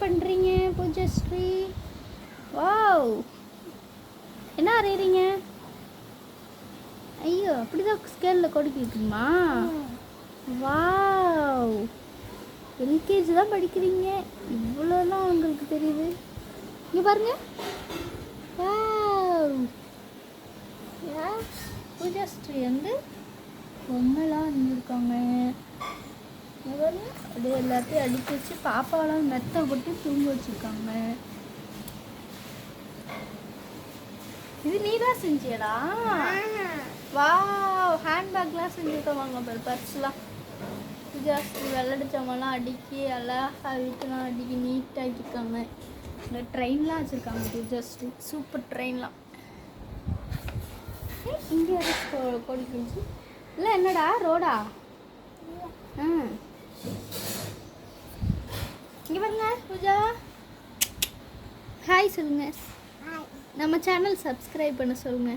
பண்ணுறீங்க பூஜஸ்ரீ? வாவ், என்ன வரைகிறீங்க? ஐயோ, அப்படிதான் ஸ்கேலில் கொடுக்கிட்டுமா? வாவ், எல்கேஜி தான் படிக்கிறீங்க, இவ்வளோதான் உங்களுக்கு தெரியுது. இங்கே பாருங்க. வாவ், பூஜாஸ்ரீ வந்து பொம்மைலாம் வந்துருக்காங்க. அப்படியே எல்லாத்தையும் அடிக்க வச்சு பாப்பாவெல்லாம் மெத்த போட்டு தூங்க வச்சுருக்காங்க. இது நீ தான் செஞ்சியடா? வாவ், ஹேண்ட்பேக்லாம் செஞ்சுருக்கோம். வாங்க பாரு, பர்ஸ்லாம் பூஜாஸ்ரீ வெள்ளடிச்சவங்கலாம் அடுக்கி அழகா வீட்டெலாம் அடுக்கி நீட்டாகிருக்காங்க. இந்த ட்ரெயின்லாம் வச்சுருக்காங்க பூஜாஸ்ரீ, சூப்பர் ட்ரெயின்லாம். இங்கே கொடுக்கிச்சு இல்லை, என்னடா ரோடா? இங்கே பாருங்க பூஜா, ஹாய் சொல்லுங்க. நம்ம சேனல் சப்ஸ்கிரைப் பண்ண சொல்லுங்க.